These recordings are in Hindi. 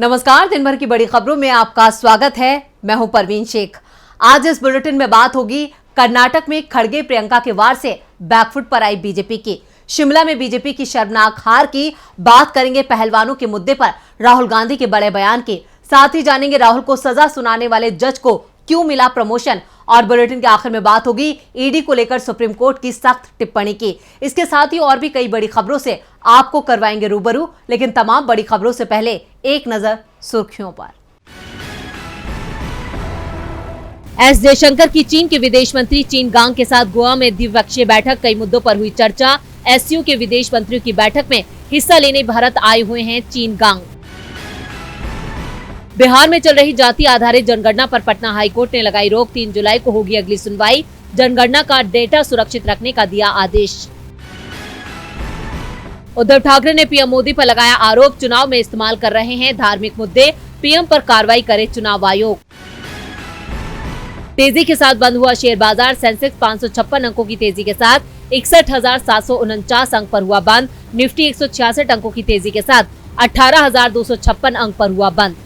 नमस्कार, दिन भर की बड़ी खबरों में आपका स्वागत है। मैं हूं परवीन शेख। आज इस बुलेटिन में बात होगी कर्नाटक में खड़गे प्रियंका के वार से बैकफुट पर आई बीजेपी की। शिमला में बीजेपी की शर्मनाक हार की बात करेंगे। पहलवानों के मुद्दे पर राहुल गांधी के बड़े बयान की। साथ ही जानेंगे राहुल को सजा सुनाने वाले जज को क्यों मिला प्रमोशन। और बुलेटिन के आखिर में बात होगी ईडी को लेकर सुप्रीम कोर्ट की सख्त टिप्पणी की। इसके साथ ही और भी कई बड़ी खबरों से आपको करवाएंगे रूबरू। लेकिन तमाम बड़ी खबरों से पहले एक नजर सुर्खियों पर। एस जयशंकर की चीन के विदेश मंत्री चीन गांग के साथ गोवा में द्विपक्षीय बैठक। कई मुद्दों पर हुई चर्चा। एससीओ के विदेश मंत्रियों की बैठक में हिस्सा लेने भारत आए हुए हैं चीन गांग। बिहार में चल रही जाति आधारित जनगणना पर पटना हाईकोर्ट ने लगाई रोक। 3 जुलाई को होगी अगली सुनवाई। जनगणना का डेटा सुरक्षित रखने का दिया आदेश। उद्धव ठाकरे ने पीएम मोदी पर लगाया आरोप, चुनाव में इस्तेमाल कर रहे हैं धार्मिक मुद्दे, पीएम पर कार्रवाई करे चुनाव आयोग। तेजी के साथ बंद हुआ शेयर बाजार। सेंसेक्स 556 अंकों की तेजी के साथ 61,749 अंक पर हुआ बंद। निफ्टी 166 अंकों की तेजी के साथ 18,256 अंक पर हुआ बंद।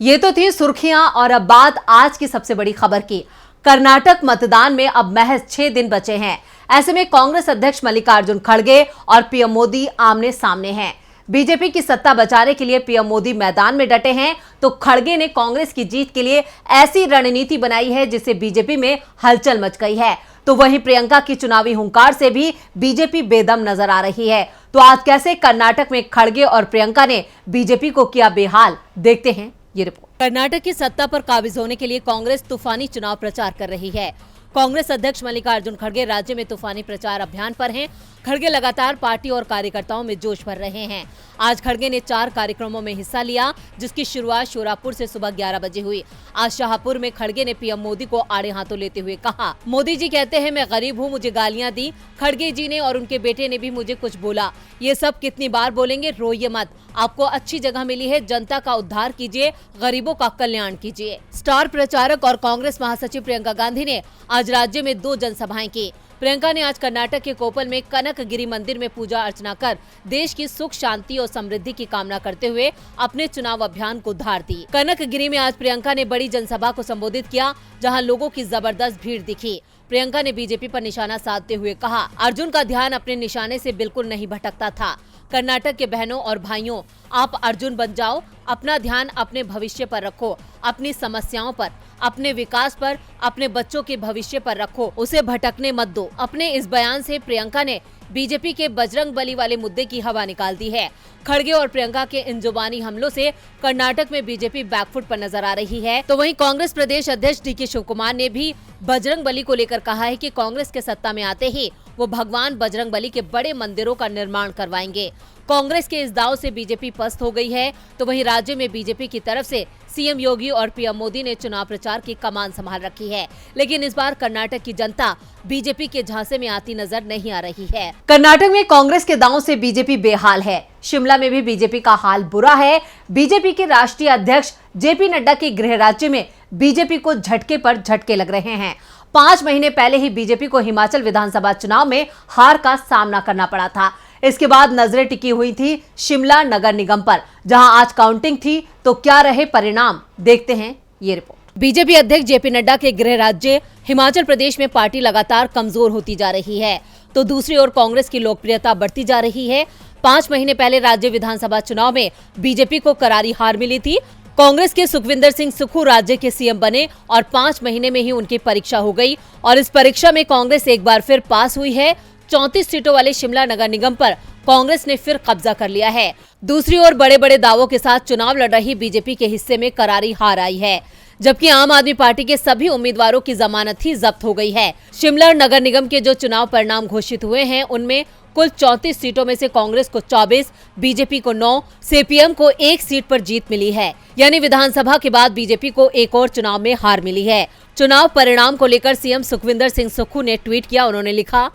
ये तो थी सुर्खियां और अब बात आज की सबसे बड़ी खबर की। कर्नाटक मतदान में अब महज 6 दिन बचे हैं। ऐसे में कांग्रेस अध्यक्ष मल्लिकार्जुन खड़गे और पीएम मोदी आमने सामने हैं। बीजेपी की सत्ता बचाने के लिए पीएम मोदी मैदान में डटे हैं, तो खड़गे ने कांग्रेस की जीत के लिए ऐसी रणनीति बनाई है जिससे बीजेपी में हलचल मच गई है। तो वहीं प्रियंका की चुनावी हुंकार से भी बीजेपी बेदम नजर आ रही है। तो आज कैसे कर्नाटक में खड़गे और प्रियंका ने बीजेपी को किया बेहाल, देखते हैं ये रिपोर्ट। कर्नाटक की सत्ता पर काबिज होने के लिए कांग्रेस तूफानी चुनाव प्रचार कर रही है। कांग्रेस अध्यक्ष मल्लिकार्जुन खड़गे राज्य में तूफानी प्रचार अभियान पर हैं। खड़गे लगातार पार्टी और कार्यकर्ताओं में जोश भर रहे हैं। आज खड़गे ने 4 कार्यक्रमों में हिस्सा लिया, जिसकी शुरुआत शोरापुर से सुबह 11 बजे हुई। आज शाहपुर में खड़गे ने पीएम मोदी को आड़े हाथों लेते हुए कहा, मोदी जी कहते हैं मैं गरीब हूँ, मुझे गालियां दी। खड़गे जी ने और उनके बेटे ने भी मुझे कुछ बोला। ये सब कितनी बार बोलेंगे, रोइए मत। आपको अच्छी जगह मिली है, जनता का उद्धार कीजिए, गरीबों का कल्याण कीजिए। स्टार प्रचारक और कांग्रेस महासचिव प्रियंका गांधी ने आज राज्य में 2 जनसभाएं की। प्रियंका ने आज कर्नाटक के कोपल में कनकगिरी मंदिर में पूजा अर्चना कर देश की सुख शांति और समृद्धि की कामना करते हुए अपने चुनाव अभियान को धार दी। कनकगिरी में आज प्रियंका ने बड़ी जनसभा को संबोधित किया, जहां लोगों की जबरदस्त भीड़ दिखी। प्रियंका ने बीजेपी पर निशाना साधते हुए कहा, अर्जुन का ध्यान अपने निशाने से बिल्कुल नहीं भटकता था। कर्नाटक के बहनों और भाइयों, आप अर्जुन बन जाओ। अपना ध्यान अपने भविष्य पर रखो, अपनी समस्याओं पर, अपने विकास पर, अपने बच्चों के भविष्य पर रखो, उसे भटकने मत दो। अपने इस बयान से प्रियंका ने बीजेपी के बजरंग बली वाले मुद्दे की हवा निकाल दी है। खड़गे और प्रियंका के इन जुबानी हमलों से कर्नाटक में बीजेपी बैकफुट पर नजर आ रही है। तो वहीं कांग्रेस प्रदेश अध्यक्ष डीके शिवकुमार ने भी बजरंग बली को लेकर कहा है कि कांग्रेस के सत्ता में आते ही वो भगवान बजरंग बली के बड़े मंदिरों का निर्माण करवाएंगे। कांग्रेस के इस दाव से बीजेपी पस्त हो गई है। तो वहीं राज्य में बीजेपी की तरफ से सीएम योगी और पीएम मोदी ने चुनाव प्रचार की कमान संभाल रखी है। लेकिन इस बार कर्नाटक की जनता बीजेपी के झांसे में आती नजर नहीं आ रही है। कर्नाटक में कांग्रेस के दांव से बीजेपी बेहाल है। शिमला में भी बीजेपी का हाल बुरा है। बीजेपी के राष्ट्रीय अध्यक्ष जेपी नड्डा के गृह राज्य में बीजेपी को झटके पर झटके लग रहे हैं। 5 महीने पहले ही बीजेपी को हिमाचल विधानसभा चुनाव में हार का सामना करना पड़ा था। इसके बाद नजरें टिकी हुई थी शिमला नगर निगम पर, जहां आज काउंटिंग थी। तो क्या रहे परिणाम, देखते हैं ये रिपोर्ट। बीजेपी अध्यक्ष जेपी नड्डा के गृह राज्य हिमाचल प्रदेश में पार्टी लगातार कमजोर होती जा रही है, तो दूसरी ओर कांग्रेस की लोकप्रियता बढ़ती जा रही है। 5 महीने पहले राज्य विधानसभा चुनाव में बीजेपी को करारी हार मिली थी। कांग्रेस के सुखविंदर सिंह सुक्खू राज्य के सीएम बने और 5 महीने में ही उनकी परीक्षा हो गई और इस परीक्षा में कांग्रेस एक बार फिर पास हुई है। 34 सीटों वाले शिमला नगर निगम पर कांग्रेस ने फिर कब्जा कर लिया है। दूसरी ओर बड़े बड़े दावों के साथ चुनाव लड़ रही बीजेपी के हिस्से में करारी हार आई है, जबकि आम आदमी पार्टी के सभी उम्मीदवारों की जमानत ही जब्त हो गई है। शिमला नगर निगम के जो चुनाव परिणाम घोषित हुए हैं, उनमें कुल 34 सीटों में से कांग्रेस को 24, बीजेपी को 9, सीपीएम को 1 सीट पर जीत मिली है। यानी विधानसभा के बाद बीजेपी को एक और चुनाव में हार मिली है। चुनाव परिणाम को लेकर सीएम सुखविंदर सिंह सुक्खू ने ट्वीट किया। उन्होंने लिखा,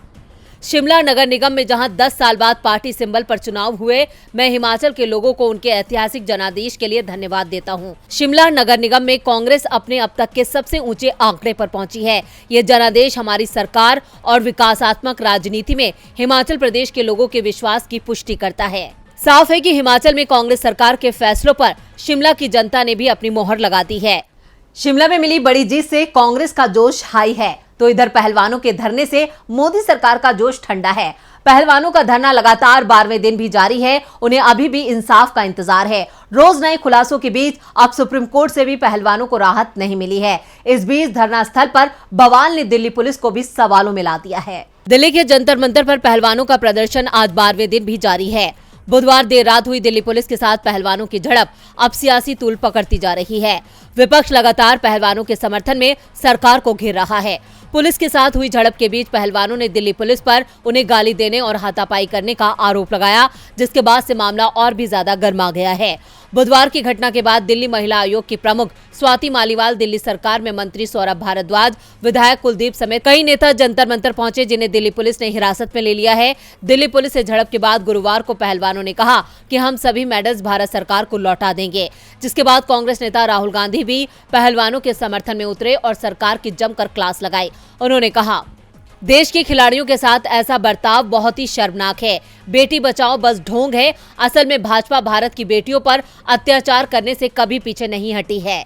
शिमला नगर निगम में जहां 10 साल बाद पार्टी सिंबल पर चुनाव हुए, मैं हिमाचल के लोगों को उनके ऐतिहासिक जनादेश के लिए धन्यवाद देता हूं। शिमला नगर निगम में कांग्रेस अपने अब तक के सबसे ऊंचे आंकड़े पर पहुंची है। ये जनादेश हमारी सरकार और विकासात्मक राजनीति में हिमाचल प्रदेश के लोगों के विश्वास की पुष्टि करता है। साफ है कि हिमाचल में कांग्रेस सरकार के फैसलों पर शिमला की जनता ने भी अपनी मोहर लगा दी है। शिमला में मिली बड़ी जीत से कांग्रेस का जोश हाई है, तो इधर पहलवानों के धरने से मोदी सरकार का जोश ठंडा है। पहलवानों का धरना लगातार 12वें दिन भी जारी है। उन्हें अभी भी इंसाफ का इंतजार है। रोज नए खुलासों के बीच अब सुप्रीम कोर्ट से भी पहलवानों को राहत नहीं मिली है। इस बीच धरना स्थल पर बवाल ने दिल्ली पुलिस को भी सवालों में ला दिया है। दिल्ली के जंतर मंतर पर पहलवानों का प्रदर्शन आज 12वें दिन भी जारी है। बुधवार देर रात हुई दिल्ली पुलिस के साथ पहलवानों की झड़प अब सियासी तूल पकड़ती जा रही है। विपक्ष लगातार पहलवानों के समर्थन में सरकार को घेर रहा है। पुलिस के साथ हुई झड़प के बीच पहलवानों ने दिल्ली पुलिस पर उन्हें गाली देने और हाथापाई करने का आरोप लगाया, जिसके बाद से मामला और भी ज्यादा गर्मा गया है। बुधवार की घटना के बाद दिल्ली महिला आयोग की प्रमुख स्वाति मालीवाल, दिल्ली सरकार में मंत्री सौरभ भारद्वाज, विधायक कुलदीप समेत कई नेता जंतर मंतर पहुंचे, जिन्हें दिल्ली पुलिस ने हिरासत में ले लिया है। दिल्ली पुलिस से झड़प के बाद गुरुवार को पहलवानों ने कहा कि हम सभी मेडल्स भारत सरकार को लौटा देंगे, जिसके बाद कांग्रेस नेता राहुल गांधी भी पहलवानों के समर्थन में उतरे और सरकार की जमकर क्लास लगाई। उन्होंने कहा, देश के खिलाड़ियों के साथ ऐसा बर्ताव बहुत ही शर्मनाक है। बेटी बचाओ बस ढोंग है। असल में भाजपा भारत की बेटियों पर अत्याचार करने से कभी पीछे नहीं हटी है।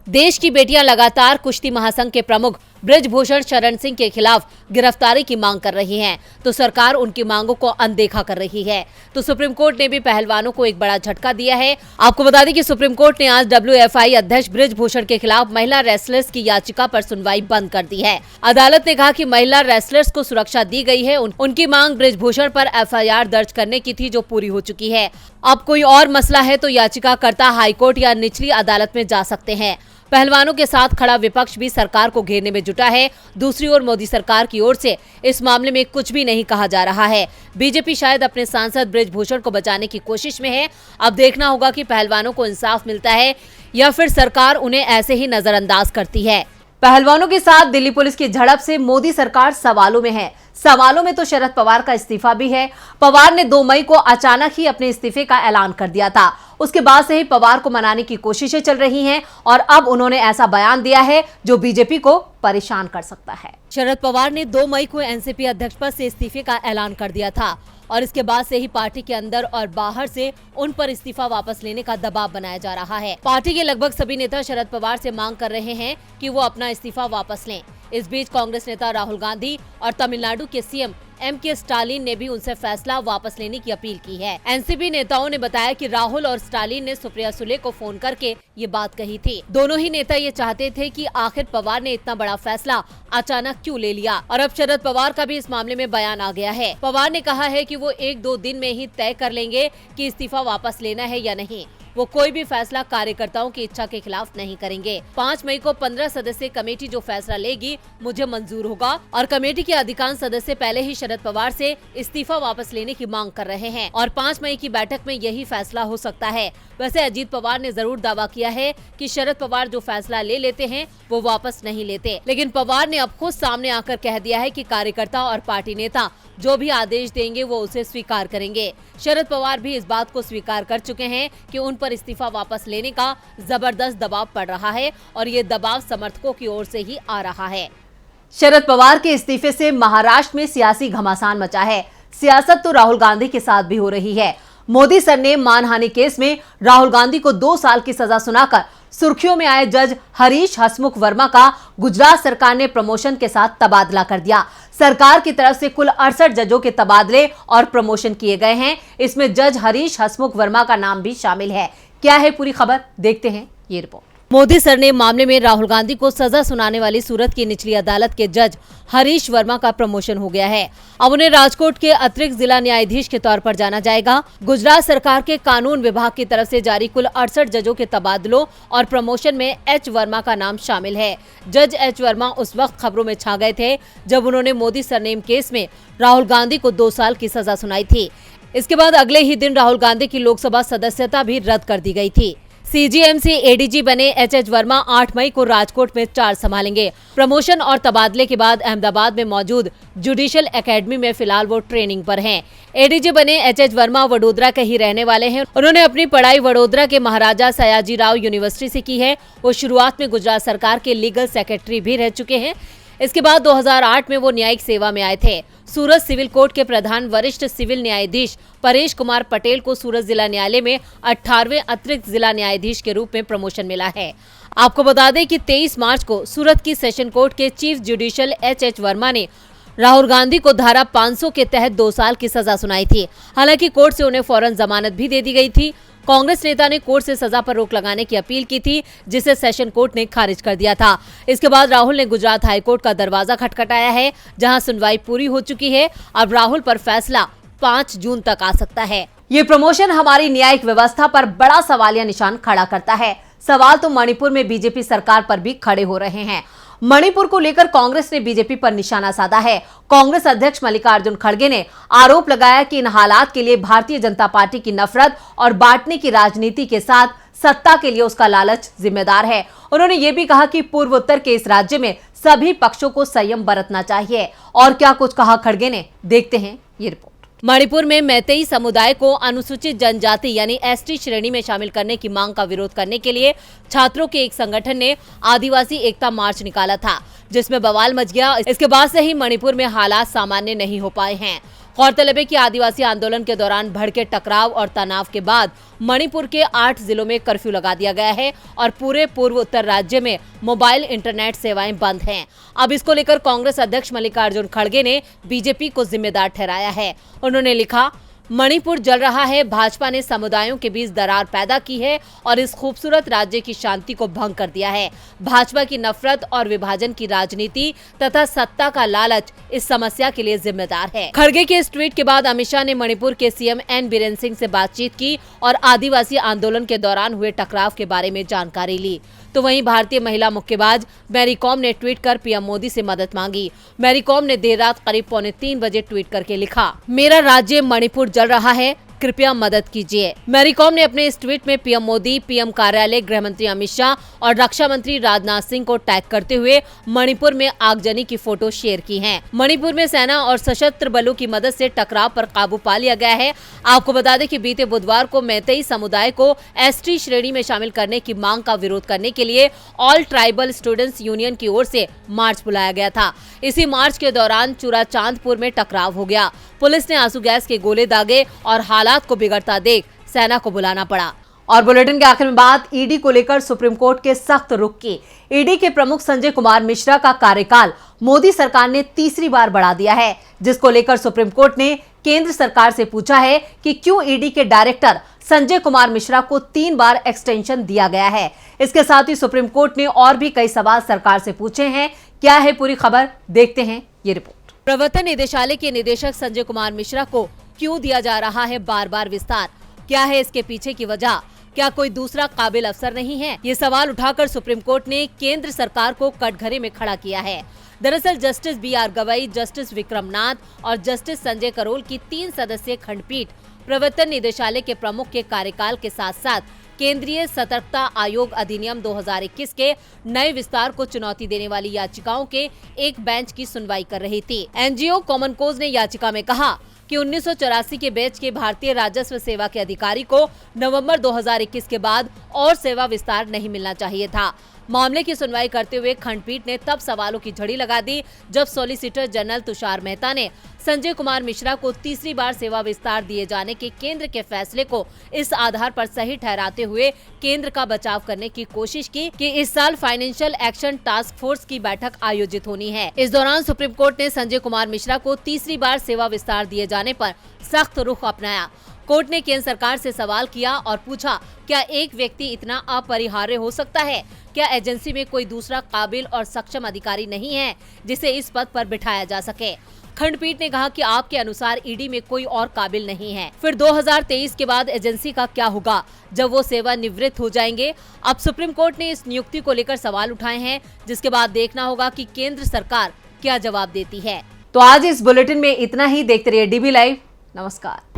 देश की बेटियां लगातार कुश्ती महासंघ के प्रमुख बृजभूषण शरण सिंह के खिलाफ गिरफ्तारी की मांग कर रही हैं, तो सरकार उनकी मांगों को अनदेखा कर रही है। तो सुप्रीम कोर्ट ने भी पहलवानों को एक बड़ा झटका दिया है। आपको बता दें कि सुप्रीम कोर्ट ने आज WFI अध्यक्ष बृजभूषण के खिलाफ महिला रेसलर्स की याचिका पर सुनवाई बंद कर दी है। अदालत ने कहा कि महिला रेसलर्स को सुरक्षा दी गई है। उनकी मांग बृजभूषण पर FIR दर्ज करने की थी, जो पूरी हो चुकी है। अब कोई और मसला है तो याचिकाकर्ता हाईकोर्ट या निचली अदालत में जा सकते हैं। पहलवानों के साथ खड़ा विपक्ष भी सरकार को घेरने में जुटा है। दूसरी ओर मोदी सरकार की ओर से इस मामले में कुछ भी नहीं कहा जा रहा है। बीजेपी शायद अपने सांसद बृजभूषण को बचाने की कोशिश में है। अब देखना होगा कि पहलवानों को इंसाफ मिलता है या फिर सरकार उन्हें ऐसे ही नजरअंदाज करती है। पहलवानों के साथ दिल्ली पुलिस की झड़प से मोदी सरकार सवालों में है। सवालों में तो शरद पवार का इस्तीफा भी है। पवार ने 2 मई को अचानक ही अपने इस्तीफे का ऐलान कर दिया था। उसके बाद से ही पवार को मनाने की कोशिशें चल रही हैं और अब उन्होंने ऐसा बयान दिया है जो बीजेपी को परेशान कर सकता है। शरद पवार ने 2 मई को एनसीपी अध्यक्ष पद से इस्तीफे का ऐलान कर दिया था और इसके बाद से ही पार्टी के अंदर और बाहर से उन पर इस्तीफा वापस लेने का दबाव बनाया जा रहा है। पार्टी के लगभग सभी नेता शरद पवार से मांग कर रहे हैं कि वो अपना इस्तीफा वापस लें। इस बीच कांग्रेस नेता राहुल गांधी और तमिलनाडु के सीएम MK स्टालिन ने भी उनसे फैसला वापस लेने की अपील की है। एनसीपी नेताओं ने बताया कि राहुल और स्टालिन ने सुप्रिया सुले को फोन करके ये बात कही थी। दोनों ही नेता ये चाहते थे कि आखिर पवार ने इतना बड़ा फैसला अचानक क्यों ले लिया और अब शरद पवार का भी इस मामले में बयान आ गया है। पवार ने कहा है कि वो 1-2 दिन में ही तय कर लेंगे कि इस्तीफा वापस लेना है या नहीं। वो कोई भी फैसला कार्यकर्ताओं की इच्छा के खिलाफ नहीं करेंगे। 5 मई को 15 सदस्यीय कमेटी जो फैसला लेगी मुझे मंजूर होगा और कमेटी के अधिकांश सदस्य पहले ही शरद पवार से इस्तीफा वापस लेने की मांग कर रहे हैं और 5 मई की बैठक में यही फैसला हो सकता है। वैसे अजीत पवार ने जरूर दावा किया है कि शरद पवार जो फैसला ले लेते हैं वो वापस नहीं लेते, लेकिन पवार ने अब खुद सामने आकर कह दिया है कि कार्यकर्ता और पार्टी नेता जो भी आदेश देंगे वो उसे स्वीकार करेंगे। शरद पवार भी इस बात को स्वीकार कर चुके हैं कि उन पर इस्तीफा वापस लेने का जबरदस्त दबाव पड़ रहा है और ये दबाव समर्थकों की ओर से ही आ रहा है। शरद पवार के इस्तीफे से महाराष्ट्र में सियासी घमासान मचा है। सियासत तो राहुल गांधी के साथ भी हो रही है। मोदी सर ने मानहानि केस में राहुल गांधी को 2 साल की सजा सुनाकर सुर्खियों में आए जज हरीश हसमुख वर्मा का गुजरात सरकार ने प्रमोशन के साथ तबादला कर दिया। सरकार की तरफ से कुल 68 जजों के तबादले और प्रमोशन किए गए हैं। इसमें जज हरीश हसमुख वर्मा का नाम भी शामिल है। क्या है पूरी खबर, देखते हैं ये रिपोर्ट। मोदी सर ने मामले में राहुल गांधी को सजा सुनाने वाली सूरत की निचली अदालत के जज हरीश वर्मा का प्रमोशन हो गया है। अब उन्हें राजकोट के अतिरिक्त जिला न्यायाधीश के तौर पर जाना जाएगा। गुजरात सरकार के कानून विभाग की तरफ से जारी कुल 68 जजों के तबादलों और प्रमोशन में H वर्मा का नाम शामिल है। जज H वर्मा उस वक्त खबरों में छा गए थे जब उन्होंने मोदी सरनेम केस में राहुल गांधी को 2 साल की सजा सुनाई थी। इसके बाद अगले ही दिन राहुल गांधी की लोकसभा सदस्यता भी रद्द कर दी गई थी। CGM से ADG बने H वर्मा 8 मई को राजकोट में चार्ज संभालेंगे। प्रमोशन और तबादले के बाद अहमदाबाद में मौजूद जुडिशियल एकेडमी में फिलहाल वो ट्रेनिंग पर हैं। ADG बने H वर्मा वडोदरा के ही रहने वाले हैं। उन्होंने अपनी पढ़ाई वडोदरा के महाराजा सयाजीराव यूनिवर्सिटी से की है। वो शुरुआत में गुजरात सरकार के लीगल सेक्रेटरी भी रह चुके हैं। इसके बाद 2008 में वो न्यायिक सेवा में आए थे। सूरत सिविल कोर्ट के प्रधान वरिष्ठ सिविल न्यायाधीश परेश कुमार पटेल को सूरत जिला न्यायालय में 18वें अतिरिक्त जिला न्यायाधीश के रूप में प्रमोशन मिला है। आपको बता दें कि 23 मार्च को सूरत की सेशन कोर्ट के चीफ जुडिशियल एच वर्मा ने राहुल गांधी को धारा 500 के तहत 2 साल की सजा सुनाई थी। हालांकि कोर्ट से उन्हें फौरन जमानत भी दे दी गई थी। कांग्रेस नेता ने कोर्ट से सजा पर रोक लगाने की अपील की थी, जिसे सेशन कोर्ट ने खारिज कर दिया था। इसके बाद राहुल ने गुजरात हाईकोर्ट का दरवाजा खटखटाया है, जहां सुनवाई पूरी हो चुकी है। अब राहुल पर फैसला 5 जून तक आ सकता है। ये प्रमोशन हमारी न्यायिक व्यवस्था पर बड़ा सवालिया निशान खड़ा करता है। सवाल तो मणिपुर में बीजेपी सरकार पर भी खड़े हो रहे हैं। मणिपुर को लेकर कांग्रेस ने बीजेपी पर निशाना साधा है। कांग्रेस अध्यक्ष मल्लिकार्जुन खड़गे ने आरोप लगाया कि इन हालात के लिए भारतीय जनता पार्टी की नफरत और बांटने की राजनीति के साथ सत्ता के लिए उसका लालच जिम्मेदार है। उन्होंने ये भी कहा कि पूर्वोत्तर के इस राज्य में सभी पक्षों को संयम बरतना चाहिए। और क्या कुछ कहा खड़गे ने, देखते हैं ये रिपोर्ट। मणिपुर में मैतेई समुदाय को अनुसूचित जनजाति यानी एसटी श्रेणी में शामिल करने की मांग का विरोध करने के लिए छात्रों के एक संगठन ने आदिवासी एकता मार्च निकाला था, जिसमें बवाल मच गया। इसके बाद से ही मणिपुर में हालात सामान्य नहीं हो पाए हैं। गौरतलब है कि आदिवासी आंदोलन के दौरान भड़के टकराव और तनाव के बाद मणिपुर के 8 जिलों में कर्फ्यू लगा दिया गया है और पूरे पूर्व उत्तर राज्य में मोबाइल इंटरनेट सेवाएं बंद हैं। अब इसको लेकर कांग्रेस अध्यक्ष मल्लिकार्जुन खड़गे ने बीजेपी को जिम्मेदार ठहराया है। उन्होंने लिखा, मणिपुर जल रहा है। भाजपा ने समुदायों के बीच दरार पैदा की है और इस खूबसूरत राज्य की शांति को भंग कर दिया है। भाजपा की नफरत और विभाजन की राजनीति तथा सत्ता का लालच इस समस्या के लिए जिम्मेदार है। खड़गे के इस ट्वीट के बाद अमित शाह ने मणिपुर के सीएम एन बीरेन सिंह से बातचीत की और आदिवासी आंदोलन के दौरान हुए टकराव के बारे में जानकारी ली। तो वहीं भारतीय महिला मुक्केबाज मैरी कॉम ने ट्वीट कर पीएम मोदी से मदद मांगी। मैरी कॉम ने देर रात करीब 2:45 बजे ट्वीट करके लिखा, मेरा राज्य मणिपुर जल रहा है, कृपया मदद कीजिए। मैरी कॉम ने अपने इस ट्वीट में पीएम मोदी, पीएम कार्यालय, गृह मंत्री अमित शाह और रक्षा मंत्री राजनाथ सिंह को टैग करते हुए मणिपुर में आगजनी की फोटो शेयर की है। मणिपुर में सेना और सशस्त्र बलों की मदद से टकराव पर काबू पा लिया गया है। आपको बता दें कि बीते बुधवार को मैतेई समुदाय को एसटी श्रेणी में शामिल करने की मांग का विरोध करने के लिए ऑल ट्राइबल स्टूडेंट्स यूनियन की ओर से मार्च बुलाया गया था। इसी मार्च के दौरान चूराचांदपुर में टकराव हो गया। पुलिस ने आंसू गैस के गोले दागे और हालात को बिगड़ता देख सेना को बुलाना पड़ा। और बुलेटिन के आखिर में बात ईडी को लेकर सुप्रीम कोर्ट के सख्त रुख की। ईडी के प्रमुख संजय कुमार मिश्रा का कार्यकाल मोदी सरकार ने तीसरी बार बढ़ा दिया है, जिसको लेकर सुप्रीम कोर्ट ने केंद्र सरकार से पूछा है कि क्यों ईडी के डायरेक्टर संजय कुमार मिश्रा को 3 बार एक्सटेंशन दिया गया है। इसके साथ ही सुप्रीम कोर्ट ने और भी कई सवाल सरकार से पूछे हैं। क्या है पूरी खबर, देखते हैं ये रिपोर्ट। प्रवर्तन निदेशालय के निदेशक संजय कुमार मिश्रा को क्यों दिया जा रहा है बार बार विस्तार? क्या है इसके पीछे की वजह? क्या कोई दूसरा काबिल अफसर नहीं है? ये सवाल उठाकर सुप्रीम कोर्ट ने केंद्र सरकार को कटघरे में खड़ा किया है। दरअसल justice BR Gavai, justice Vikram Nath और जस्टिस संजय करोल की 3 सदस्यीय खंडपीठ प्रवर्तन निदेशालय के प्रमुख के कार्यकाल के साथ साथ केंद्रीय सतर्कता आयोग अधिनियम 2021 के नए विस्तार को चुनौती देने वाली याचिकाओं के एक बेंच की सुनवाई कर रही थी। एनजीओ कॉमन कोज ने याचिका में कहा कि 1984 के बैच के भारतीय राजस्व सेवा के अधिकारी को नवंबर 2021 के बाद और सेवा विस्तार नहीं मिलना चाहिए था। मामले की सुनवाई करते हुए खंडपीठ ने तब सवालों की झड़ी लगा दी जब सॉलिसिटर जनरल तुषार मेहता ने संजय कुमार मिश्रा को तीसरी बार सेवा विस्तार दिए जाने के केंद्र के फैसले को इस आधार पर सही ठहराते हुए केंद्र का बचाव करने की कोशिश की कि इस साल फाइनेंशियल एक्शन टास्क फोर्स की बैठक आयोजित होनी है। इस दौरान सुप्रीम कोर्ट ने संजय कुमार मिश्रा को तीसरी बार सेवा विस्तार दिए जाने पर सख्त रुख अपनाया। कोर्ट ने केंद्र सरकार से सवाल किया और पूछा, क्या एक व्यक्ति इतना अपरिहार्य हो सकता है? क्या एजेंसी में कोई दूसरा काबिल और सक्षम अधिकारी नहीं है जिसे इस पद पर बिठाया जा सके? खंडपीठ ने कहा कि आपके अनुसार ईडी में कोई और काबिल नहीं है। फिर 2023 के बाद एजेंसी का क्या होगा जब वो सेवानिवृत्त हो जाएंगे? अब सुप्रीम कोर्ट ने इस नियुक्ति को लेकर सवाल उठाए हैं, जिसके बाद देखना होगा कि केंद्र सरकार क्या जवाब देती है। तो आज इस बुलेटिन में इतना ही। देखते रहिए DB लाइव। नमस्कार।